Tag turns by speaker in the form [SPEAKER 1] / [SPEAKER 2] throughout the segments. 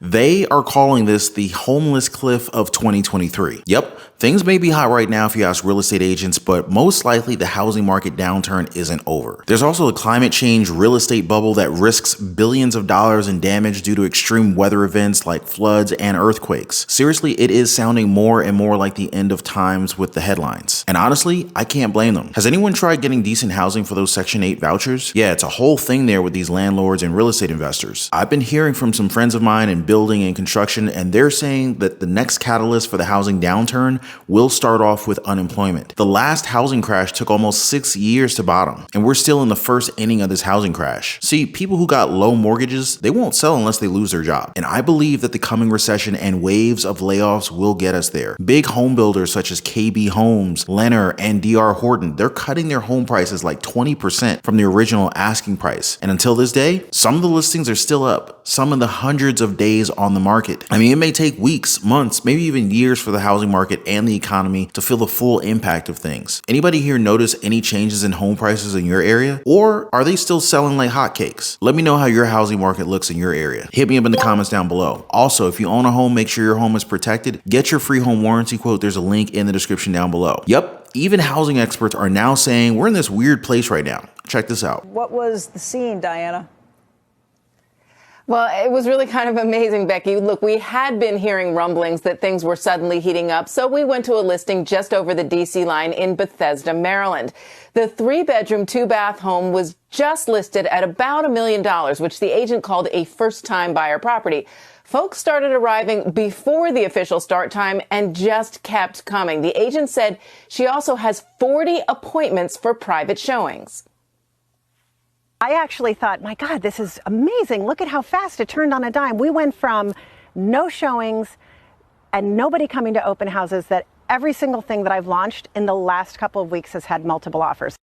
[SPEAKER 1] They are calling this the homeless cliff of 2023. Yep, things may be hot right now if you ask real estate agents, but most likely the housing market downturn isn't over. There's also a climate change real estate bubble that risks billions of dollars in damage due to extreme weather events like floods and earthquakes. Seriously, it is sounding more and more like the end of times with the headlines. And honestly, I can't blame them. Has anyone tried getting decent housing for those Section 8 vouchers? Yeah, it's a whole thing there with these landlords and real estate investors. I've been hearing from some friends of mine in building and construction, and they're saying that the next catalyst for the housing downturn will start off with unemployment. The last housing crash took almost 6 years to bottom, and we're still in the first inning of this housing crash. See, people who got low mortgages, they won't sell unless they lose their job. And I believe that the coming recession and waves of layoffs will get us there. Big home builders such as KB Homes, Lennar, and DR Horton, they're cutting their home prices like 20% from the original asking price. And until this day, some of the listings are still up, some in the hundreds of days on the market. I mean, it may take weeks, months, maybe even years for the housing market and the economy to feel the full impact of things. Anybody here notice any changes in home prices in your area? Or are they still selling like hotcakes? Let me know how your housing market looks in your area. Hit me up in the comments down below. Also, if you own a home, make sure your home is protected. Get your free home warranty quote. There's a link in the description down below. Yep, even housing experts are now saying we're in this weird place right now. Check this out.
[SPEAKER 2] What was the scene, Diana?
[SPEAKER 3] Well, it was really kind of amazing, Becky. Look, we had been hearing rumblings that things were suddenly heating up, so we went to a listing just over the D.C. line in Bethesda, Maryland. The 3-bedroom, 2-bath home was just listed at about $1 million, which the agent called a first-time buyer property. Folks started arriving before the official start time and just kept coming. The agent said she also has 40 appointments for private showings.
[SPEAKER 4] I actually thought, my God, this is amazing. Look at how fast it turned on a dime. We went from no showings and nobody coming to open houses that every single thing that I've launched in the last couple of weeks has had multiple offers.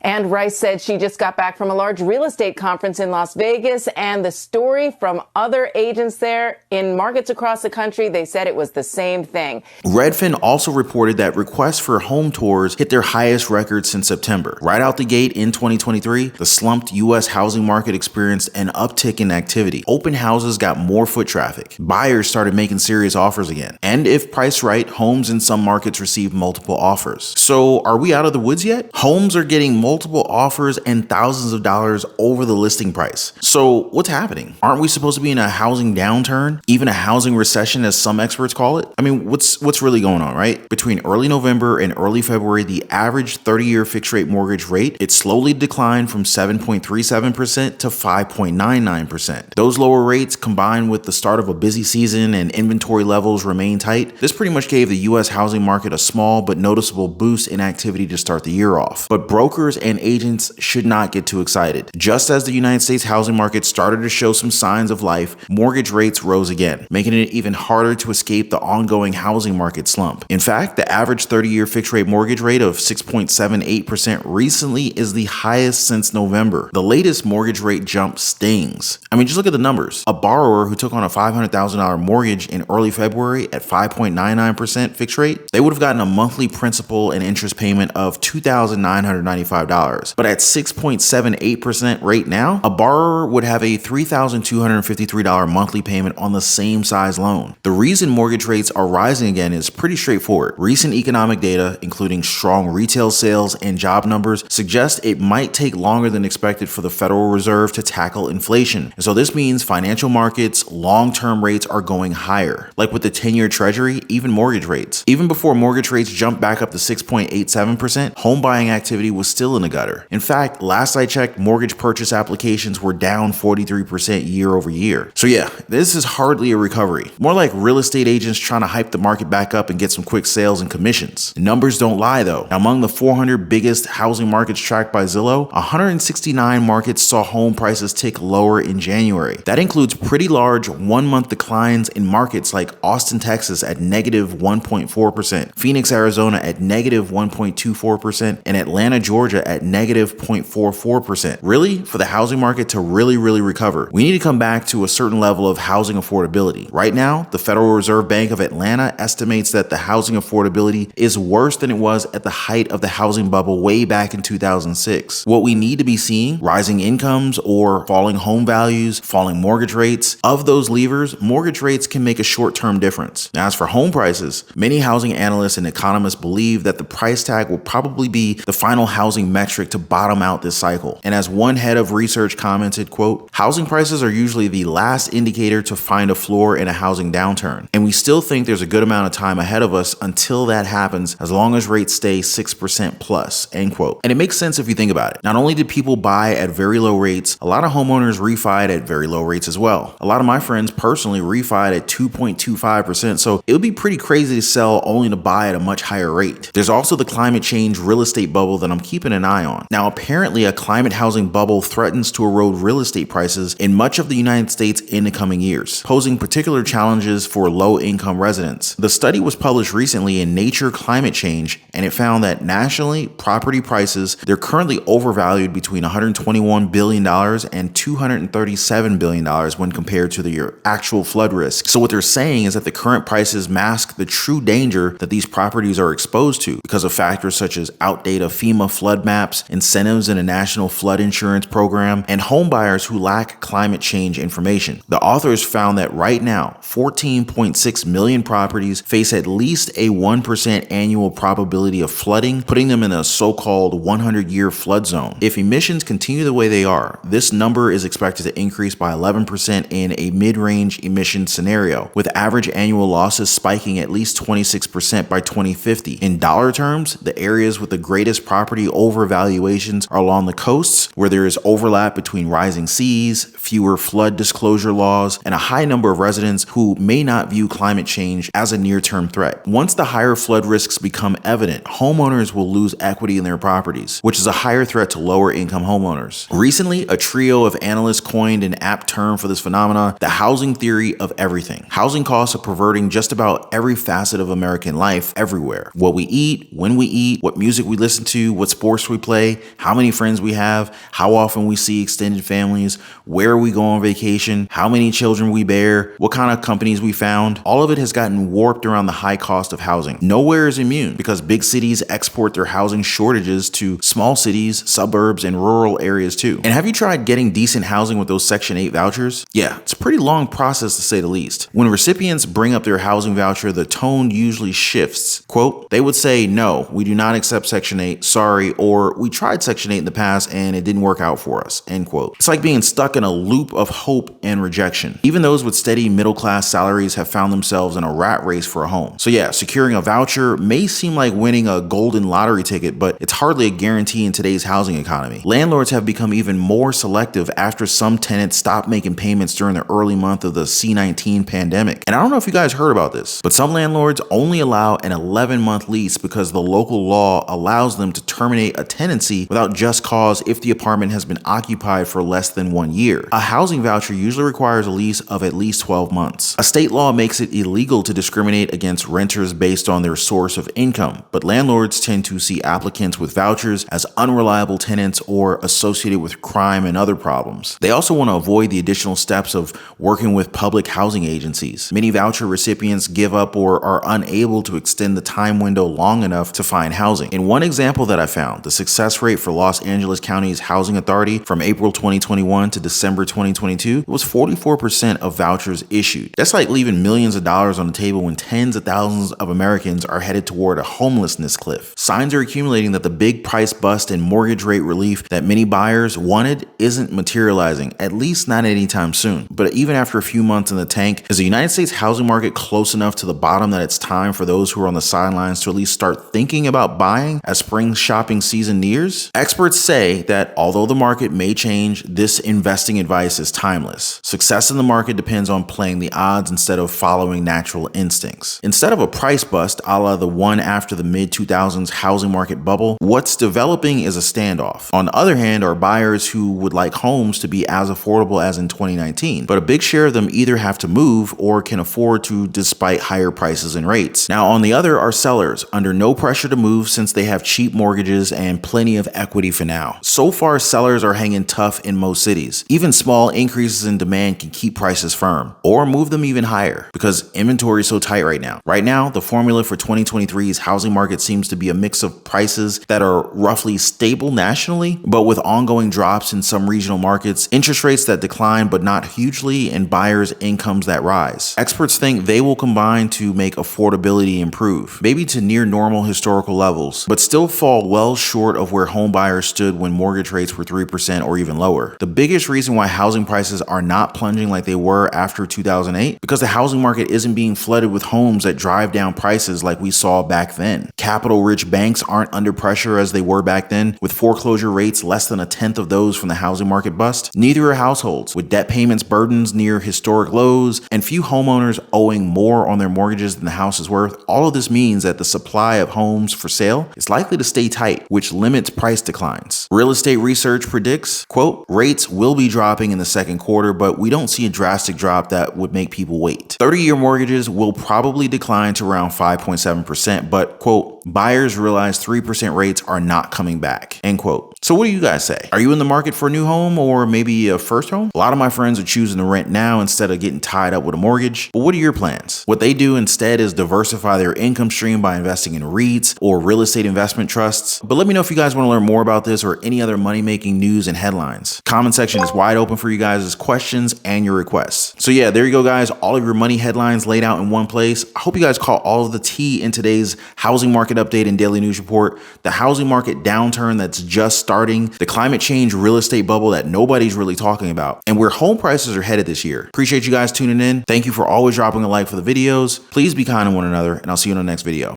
[SPEAKER 3] And Rice said she just got back from a large real estate conference in Las Vegas, and the story from other agents there in markets across the country, they said it was the same thing.
[SPEAKER 1] REDFIN also reported that requests for home tours hit their highest record since September. Right out the gate in 2023, the slumped U.S. housing market experienced an uptick in activity. Open houses got more foot traffic. Buyers started making serious offers again. And if priced right, homes in some markets received multiple offers. So are we out of the woods yet? Homes are getting multiple offers and thousands of dollars over the listing price. So what's happening? Aren't we supposed to be in a housing downturn? Even a housing recession, as some experts call it? I mean, what's really going on, right? Between early November and early February, the average 30-year fixed rate mortgage rate, it slowly declined from 7.37% to 5.99%. Those lower rates, combined with the start of a busy season and inventory levels remain tight, this pretty much gave the U.S. housing market a small but noticeable boost in activity to start the year off. But brokers and agents should not get too excited. Just as the United States housing market started to show some signs of life, mortgage rates rose again, making it even harder to escape the ongoing housing market slump. In fact, the average 30-year fixed rate mortgage rate of 6.78% recently is the highest since November. The latest mortgage rate jump stings. I mean, just look at the numbers. A borrower who took on a $500,000 mortgage in early February at 5.99% fixed rate, they would have gotten a monthly principal and interest payment of $2,995. But at 6.78% rate now, a borrower would have a $3,253 monthly payment on the same size loan. The reason mortgage rates are rising again is pretty straightforward. Recent economic data, including strong retail sales and job numbers, suggest it might take longer than expected for the Federal Reserve to tackle inflation. And so this means financial markets, long-term rates are going higher. Like with the 10-year Treasury, even mortgage rates. Even before mortgage rates jumped back up to 6.87%, home buying activity was still in the gutter. In fact, last I checked, mortgage purchase applications were down 43% year over year. So yeah, this is hardly a recovery. More like real estate agents trying to hype the market back up and get some quick sales and commissions. The numbers don't lie though. Now, among the 400 biggest housing markets tracked by Zillow, 169 markets saw home prices tick lower in January. That includes pretty large one-month declines in markets like Austin, Texas at negative 1.4%, Phoenix, Arizona at negative 1.24%, and Atlanta, Georgia Florida at negative 0.44%. Really? For the housing market to really recover, we need to come back to a certain level of housing affordability. Right now, the Federal Reserve Bank of Atlanta estimates that the housing affordability is worse than it was at the height of the housing bubble way back in 2006. What we need to be seeing, rising incomes or falling home values, falling mortgage rates. Of those levers, mortgage rates can make a short-term difference. Now, as for home prices, many housing analysts and economists believe that the price tag will probably be the final housing metric to bottom out this cycle. And as one head of research commented, quote, "Housing prices are usually the last indicator to find a floor in a housing downturn. And we still think there's a good amount of time ahead of us until that happens, as long as rates stay 6% plus," end quote. And it makes sense if you think about it. Not only did people buy at very low rates, a lot of homeowners refied at very low rates as well. A lot of my friends personally refied at 2.25%, so it would be pretty crazy to sell only to buy at a much higher rate. There's also the climate change real estate bubble that I'm keeping an eye on. Now, apparently a climate housing bubble threatens to erode real estate prices in much of the United States in the coming years, posing particular challenges for low-income residents. The study was published recently in Nature Climate Change, and it found that nationally, property prices, they're currently overvalued between $121 billion and $237 billion when compared to the actual flood risk. So what they're saying is that the current prices mask the true danger that these properties are exposed to because of factors such as outdated FEMA flood maps, incentives in a national flood insurance program, and home buyers who lack climate change information. The authors found that right now, 14.6 million properties face at least a 1% annual probability of flooding, putting them in a so-called 100-year flood zone. If emissions continue the way they are, this number is expected to increase by 11% in a mid-range emission scenario, with average annual losses spiking at least 26% by 2050. In dollar terms, the areas with the greatest property overvaluations are along the coasts, where there is overlap between rising seas, fewer flood disclosure laws, and a high number of residents who may not view climate change as a near-term threat. Once the higher flood risks become evident, homeowners will lose equity in their properties, which is a higher threat to lower-income homeowners. Recently, a trio of analysts coined an apt term for this phenomena: the housing theory of everything. Housing costs are perverting just about every facet of American life everywhere. What we eat, when we eat, what music we listen to, what sports we play, how many friends we have, how often we see extended families, where we go on vacation, how many children we bear, what kind of companies we found. All of it has gotten warped around the high cost of housing. Nowhere is immune because big cities export their housing shortages to small cities, suburbs, and rural areas too. And have you tried getting decent housing with those Section 8 vouchers? Yeah, it's a pretty long process to say the least. When recipients bring up their housing voucher, the tone usually shifts. Quote, they would say, "No, we do not accept Section 8, sorry," or "We tried Section 8 in the past and it didn't work out for us," end quote. It's like being stuck in a loop of hope and rejection. Even those with steady middle-class salaries have found themselves in a rat race for a home. So yeah, securing a voucher may seem like winning a golden lottery ticket, but it's hardly a guarantee in today's housing economy. Landlords have become even more selective after some tenants stopped making payments during the early month of the C-19 pandemic. And I don't know if you guys heard about this, but some landlords only allow an 11-month lease because the local law allows them to terminate a tenancy without just cause if the apartment has been occupied for less than 1 year. A housing voucher usually requires a lease of at least 12 months. A state law makes it illegal to discriminate against renters based on their source of income, but landlords tend to see applicants with vouchers as unreliable tenants or associated with crime and other problems. They also want to avoid the additional steps of working with public housing agencies. Many voucher recipients give up or are unable to extend the time window long enough to find housing. In one example that I found, the success rate for Los Angeles County's Housing Authority from April 2021 to December 2022 was 44% of vouchers issued. That's like leaving millions of dollars on the table when tens of thousands of Americans are headed toward a homelessness cliff. Signs are accumulating that the big price bust and mortgage rate relief that many buyers wanted isn't materializing, at least not anytime soon. But even after a few months in the tank, is the United States housing market close enough to the bottom that it's time for those who are on the sidelines to at least start thinking about buying as spring shopping season nears? Experts say that although the market may change, this investing advice is timeless. Success in the market depends on playing the odds instead of following natural instincts. Instead of a price bust a la the one after the mid-2000s housing market bubble, what's developing is a standoff. On the other hand are buyers who would like homes to be as affordable as in 2019, but a big share of them either have to move or can afford to despite higher prices and rates. Now on the other are sellers under no pressure to move since they have cheap mortgages and and plenty of equity for now. So far, sellers are hanging tough in most cities. Even small increases in demand can keep prices firm or move them even higher because inventory is so tight right now. Right now, the formula for 2023's housing market seems to be a mix of prices that are roughly stable nationally, but with ongoing drops in some regional markets, interest rates that decline but not hugely, and buyers' incomes that rise. Experts think they will combine to make affordability improve, maybe to near normal historical levels, but still fall well short of where home buyers stood when mortgage rates were 3% or even lower. The biggest reason why housing prices are not plunging like they were after 2008, because the housing market isn't being flooded with homes that drive down prices like we saw back then. Capital-rich banks aren't under pressure as they were back then, with foreclosure rates less than a tenth of those from the housing market bust. Neither are households, with debt payments burdens near historic lows and few homeowners owing more on their mortgages than the house is worth. All of this means that the supply of homes for sale is likely to stay tight, which limits price declines. Real estate research predicts, quote, rates will be dropping in the second quarter, but we don't see a drastic drop that would make people wait. 30-year mortgages will probably decline to around 5.7%, but, quote, buyers realize 3% rates are not coming back, end quote. So what do you guys say? Are you in the market for a new home or maybe a first home? A lot of my friends are choosing to rent now instead of getting tied up with a mortgage. But what are your plans? What they do instead is diversify their income stream by investing in REITs or real estate investment trusts. But let me know if you guys want to learn more about this or any other money-making news and headlines. Comment section is wide open for you guys' questions and your requests. So yeah, there you go, guys. All of your money headlines laid out in one place. I hope you guys caught all of the tea in today's housing market update and daily news report. The housing market downturn that's just starting, the climate change real estate bubble that nobody's really talking about, and where home prices are headed this year. Appreciate you guys tuning in. Thank you for always dropping a like for the videos. Please be kind to one another, and I'll see you in the next video.